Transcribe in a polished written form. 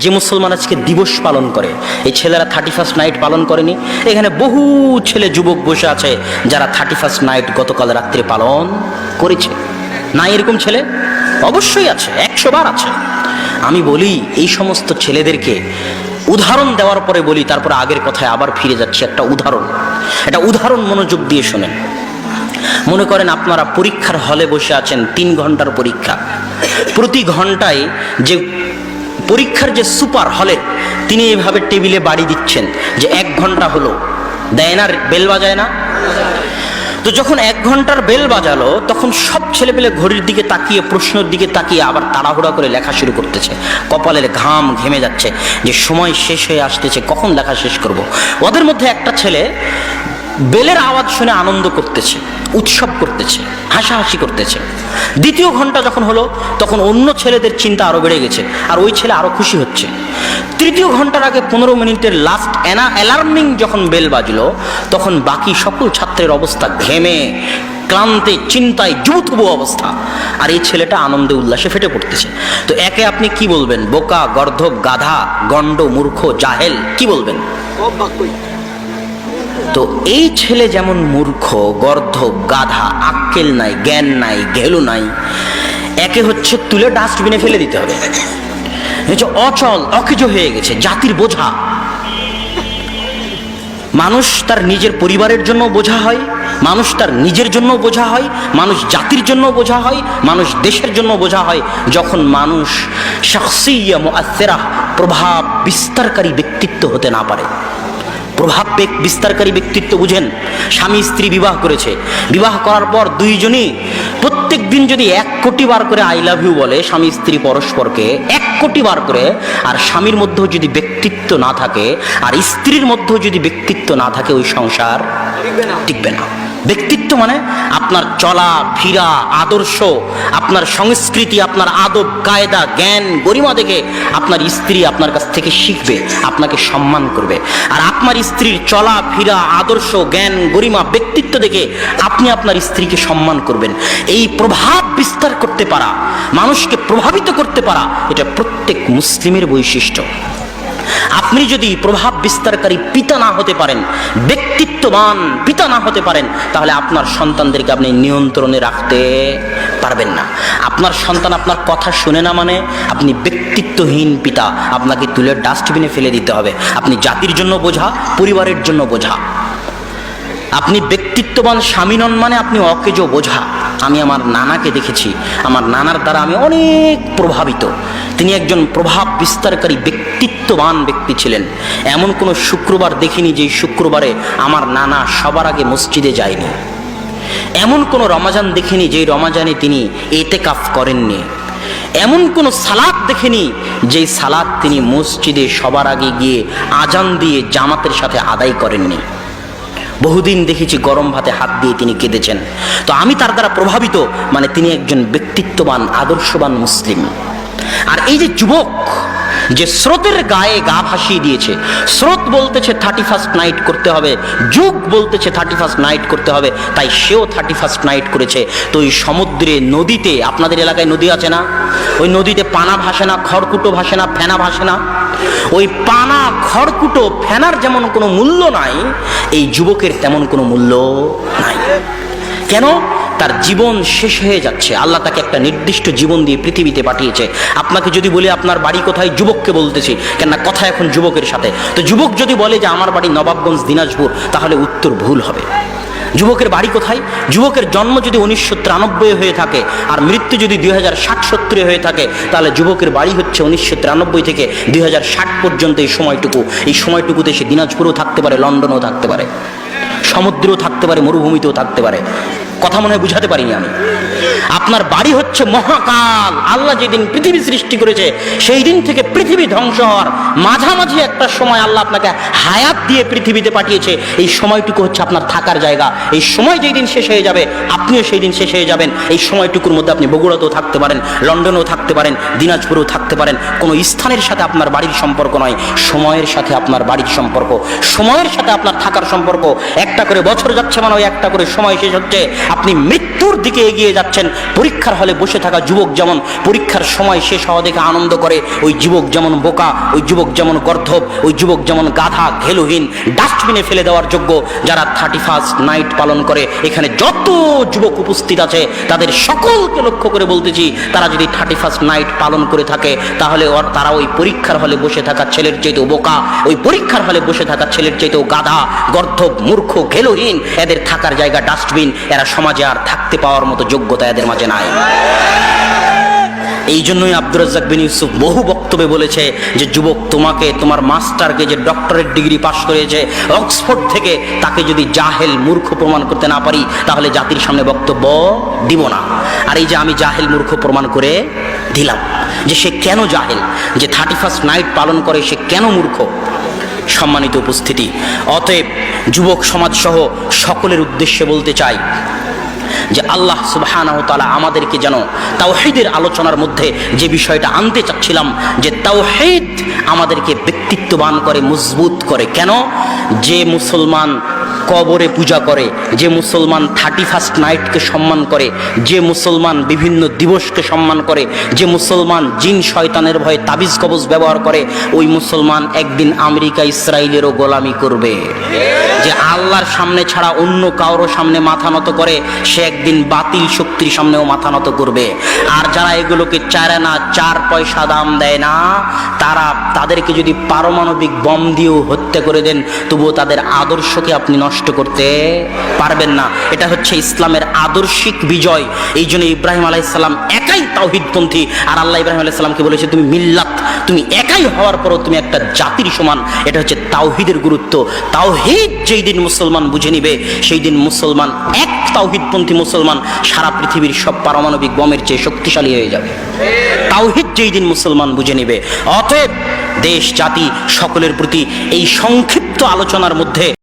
যে মুসলমান আজকে দিবস পালন করে, এই ছেলেরা 31st নাইট পালন করেনি। এখানে বহু ছেলে যুবক বসে আছে যারা 31st নাইট গতকাল রাত্রে পালন করেছে। না এরকম ছেলে অবশ্যই আছে, 100 বার আছে। আমি বলি এই সমস্ত ছেলেদেরকে উদাহরণ দেওয়ার পরে বলি, তারপরে আগের কথায় আবার ফিরে যাচ্ছি। একটা উদাহরণ মনোযোগ দিয়ে শোনেন। মনে করেন আপনারা পরীক্ষার হলে বসে আছেন, 3 ঘন্টার পরীক্ষা। প্রতি ঘন্টায় যে পরীক্ষার যে সুপার হলে তিনি এইভাবে টেবিলে বাড়ি দিচ্ছেন যে 1 ঘন্টা হলো, দেয় না, বেল বাজায় না? তো যখন 1 ঘন্টার বেল বাজালো তখন সব ছেলেপেলে ঘড়ির দিকে তাকিয়ে, প্রশ্নের দিকে তাকিয়ে আবার তাড়াহুড়া করে লেখা শুরু করতেছে। কপালের ঘাম ঘেমে যাচ্ছে যে সময় শেষ হয়ে আসতেছে, কখন লেখা শেষ করব। ওদের মধ্যে একটা ছেলে বেলের আওয়াজ শুনে আনন্দ করতেছে, উৎসব করতেছে, হাসাহাসি করতেছে। 2য় ঘন্টা যখন হলো তখন অন্য ছেলেদের চিন্তা আরো বেড়ে গেছে, আর ওই ছেলে আরো খুশি হচ্ছে। 3য় ঘন্টার আগে 15 মিনিটের লাস্ট অ্যালার্মিং যখন বেল বাজলো তখন বাকি সকল ছাত্রের অবস্থা ঘেমে, ক্লান্তে, চিন্তায় জুবুথুবু অবস্থা, আর এই ছেলেটা আনন্দে উল্লাসে ফেটে পড়তেছে। তো একে আপনি কি বলবেন? বোকা, গর্ধব, গাধা, গণ্ড, মূর্খ, জাহেল, কি বলবেন? তো এই ছেলে যেমন মূর্খ, গর্ধব, গাধা, আক্কেল নাই, জ্ঞান নাই, ঘেলু নাই, একে হচ্ছে তুলে ডাস্টবিনে ফেলে দিতে হবে। অচল, অকেজো হয়ে গেছে, জাতির বোঝা। মানুষ তার নিজের পরিবারের জন্য বোঝা হয়, মানুষ তার নিজের জন্য বোঝা হয়, মানুষ জাতির জন্য বোঝা হয়, মানুষ দেশের জন্য বোঝা হয় যখন মানুষ শাখসিয়া মুআসসিরা, প্রভাব বিস্তারকারী ব্যক্তিত্ব হতে না পারে। প্রভাব বিস্তারকারী ব্যক্তিত্ব বুঝেন? স্বামী স্ত্রী বিবাহ করেছে, বিবাহ করার পর দুইজনই প্রত্যেক দিন যদি 1 কোটি বার করে আই লাভ ইউ বলে স্বামী স্ত্রী পরস্পরকে, 1 কোটি বার করে, আর স্বামীর মধ্যেও যদি ব্যক্তিত্ব না থাকে আর স্ত্রীর মধ্যেও যদি ব্যক্তিত্ব না থাকে, ওই সংসার টিকবে না। ব্যক্তিত্ব মানে আপনার চলা ফিরা, আদর্শ, আপনার সংস্কৃতি, আপনার আদব কায়দা, জ্ঞান, গরিমা দেখে আপনার স্ত্রী আপনার কাছ থেকে শিখবে, আপনাকে সম্মান করবে। আর আপনার স্ত্রীর চলা ফিরা, আদর্শ, জ্ঞান, গরিমা, ব্যক্তিত্ব দেখে আপনি আপনার স্ত্রীকে সম্মান করবেন। এই প্রভাব বিস্তার করতে পারা, মানুষকে প্রভাবিত করতে পারা, এটা প্রত্যেক মুসলিমের বৈশিষ্ট্য। আপনি যদি প্রভাব বিস্তারকারী পিতা না হতে পারেন, ব্যক্তিত্ববান পিতা না হতে পারেন, তাহলে আপনার সন্তানদেরকে আপনি নিয়ন্ত্রণে রাখতে পারবেন না। আপনার সন্তান আপনার কথা শুনে না মানে আপনি ব্যক্তিত্বহীন পিতা, আপনাকে তুলে ডাস্টবিনে ফেলে দিতে হবে। আপনি জাতির জন্য বোঝা, পরিবারের জন্য বোঝা। আপনি ব্যক্তিত্ববান স্বামী নন মানে আপনি অকেজো বোঝা। আমি আমার নানাকে দেখেছি, আমার নানার দ্বারা আমি অনেক প্রভাবিত। তিনি একজন প্রভাব বিস্তারকারী ব্যক্তিত্ববান ব্যক্তি ছিলেন। এমন কোনো শুক্রবার দেখিনি যে শুক্রবারে আমার নানা সবার আগে মসজিদে যায়নি। এমন কোনো রমাজান দেখিনি যে রমাজানে তিনি ইতিকাফ করেননি। এমন কোনো সালাত দেখেনি যে সালাত তিনি মসজিদে সবার আগে গিয়ে আজান দিয়ে জামাতের সাথে আদায় করেননি। বহুদিন দেখেছি গরম ভাতে হাত দিয়ে তিনি কেঁদেছেন। তো আমি তার দ্বারা প্রভাবিত, মানে তিনি একজন ব্যক্তিত্ববান, আদর্শবান মুসলিম। আর এই যে যুবক যে স্রোতের গায়ে গা ভাসিয়ে দিয়েছে, স্রোত বলতেছে 31st নাইট করতে হবে, যুগ বলতেছে 31st নাইট করতে হবে, তাই সেও 31st নাইট করেছে। তো ওই সমুদ্রে, নদীতে, আপনাদের এলাকায় নদী আছে না? ওই নদীতে পানা ভাসে না, খড়কুটো ভাসে না, ফেনা ভাসে না? ওই পানা, খড়কুটো, ফেনার যেমন কোনো মূল্য নাই, এই যুবকের তেমন কোনো মূল্য নাই। কেন? তার জীবন শেষ হয়ে যাচ্ছে। আল্লাহ তাকে একটা নির্দিষ্ট জীবন দিয়ে পৃথিবীতে পাঠিয়েছে। আপনাকে যদি বলি আপনার বাড়ি কোথায়, যুবককে বলতেছি, কেননা কথা এখন যুবকের সাথে। তো যুবক যদি বলে যে আমার বাড়ি নবাবগঞ্জ, দিনাজপুর, তাহলে উত্তর ভুল হবে। যুবকের বাড়ি কোথায়? যুবকের জন্ম যদি 1993 হয়ে থাকে আর মৃত্যু যদি 2060-70 হয়ে থাকে, তাহলে যুবকের বাড়ি হচ্ছে 1993 থেকে 2060 পর্যন্ত। এই সময়টুকুতে সে দিনাজপুরেও থাকতে পারে, লন্ডনেও থাকতে পারে, সমুদ্রেও থাকতে পারে, মরুভূমিতেও থাকতে পারে। কথা মনে হয় বুঝাতে পারিনি আমি। আপনার বাড়ি হচ্ছে মহাকাল। আল্লাহ যেদিন পৃথিবী সৃষ্টি করেছে সেই দিন থেকে পৃথিবী ধ্বংস হওয়ার মাঝামাঝি একটা সময় আল্লাহ আপনাকে হায়াত দিয়ে পৃথিবীতে পাঠিয়েছে। এই সময়টুকু হচ্ছে আপনার থাকার জায়গা। এই সময় যেই দিন শেষ হয়ে যাবে আপনিও সেই দিন শেষ হয়ে যাবেন। এই সময়টুকুর মধ্যে আপনি বগুড়াতেও থাকতে পারেন, লন্ডনেও থাকতে পারেন, দিনাজপুরেও থাকতে পারেন। কোনো স্থানের সাথে আপনার বাড়ির সম্পর্ক নয়, সময়ের সাথে আপনার বাড়ির সম্পর্ক, সময়ের সাথে আপনার থাকার সম্পর্ক। একটা করে বছর যাচ্ছে মানে ওই একটা করে সময় শেষ হচ্ছে। আপনি মৃত্যুর দিকে এগিয়ে যাচ্ছেন। পরীক্ষার হলে বসে থাকা যুবক যেমন পরীক্ষার সময় শেষ হওয়া দেখে আনন্দ করে, ওই যুবক যেমন বোকা, ওই যুবক যেমন গর্ধব, ওই যুবক যেমন গাধা, ঘেলুহীন, ডাস্টবিনে ফেলে দেওয়ার যোগ্য। যারা 31st নাইট পালন করে, এখানে যত যুবক উপস্থিত আছে তাদের সকলকে লক্ষ্য করে বলতেছি, তারা যদি 31st নাইট পালন করে থাকে তাহলে তারা ওই পরীক্ষার হলে বসে থাকা ছেলের চাইতেও বোকা, ওই পরীক্ষার হলে বসে থাকা ছেলের চাইতেও গাধা, গর্ধব, মূর্খ, ঘেলুহীন। এদের থাকার জায়গা ডাস্টবিন। এরা সমাজে আর থাকতে পাওয়ার মতো যোগ্যতা এদের মাঝে নাই। এই জন্যই আব্দুর রাজ্জাক বিন ইউসুফ বহু বক্তব্যে বলেছে যে যুবক, তোমাকে তোমার মাস্টারকে যে ডক্টরেট ডিগ্রি পাশ করেছে অক্সফোর্ড থেকে, তাকে যদি জাহেল মূর্খ প্রমাণ করতে না পারি তাহলে জাতির সামনে বক্তব্য দিব না। আর এই যে আমি জাহেল মূর্খ প্রমাণ করে দিলাম যে সে কেন জাহেল, যে 31st নাইট পালন করে সে কেন মূর্খ। সম্মানিত উপস্থিতি, অতএব যুবক সমাজ সহ সকলের উদ্দেশ্যে বলতে চাই যে আল্লাহ সুবহানাহু ওয়া তাআলা আমাদেরকে যেন তাওহীদের আলোচনার মধ্যে যে বিষয়টা আনতে চাচ্ছিলাম, যে তাওহীদ আমাদেরকে ব্যক্তিত্ববান করে, মজবুত করে। কেন? যে মুসলমান কবরে পূজা করে, যে মুসলমান 31st নাইটকে সম্মান করে, যে মুসলমান বিভিন্ন দিবসকে সম্মান করে, যে মুসলমান জিন শয়তানের ভয়ে তাবিজ কবজ ব্যবহার করে, ওই মুসলমান একদিন আমেরিকা ইসরায়েলেরও গোলামি করবে। যে আল্লাহর সামনে ছাড়া অন্য কারোর সামনে মাথা নত করে, সে একদিন বাতিল শক্তির সামনেও মাথা নত করবে। আর যারা এগুলোকে চায় না, 4 পয়সা দাম দেয় না, তাদেরকে যদি পারমাণবিক বম দিয়েও হত্যা করে দেন, তবুও তাদের আদর্শকে আপনি নষ্ট করতে পারবেন না। এটা হচ্ছে ইসলামের আদর্শিক বিজয়। এই জন্য ইব্রাহিম আলাইহিস সালাম একাই তাওহীদপন্থী, আর আল্লাহ ইব্রাহিম আলাইহিস সালামকে বলেছে তুমি মিল্লাত, তুমি একাই হওয়ার পরও তুমি একটা জাতির সমান। এটা হচ্ছে তাওহীদের গুরুত্ব। তাওহীদ যেই দিন মুসলমান বুঝে নিবে, সেই দিন মুসলমান, এক তাওহীদপন্থী মুসলমান সারা পৃথিবীর সব পারমাণবিক বোমের চেয়ে শক্তিশালী হয়ে যাবে। তাওহীদ যেই দিন মুসলমান বুঝে নিবে। অতএব দেশ জাতি সকলের প্রতি এই সংক্ষিপ্ত আলোচনার মধ্যে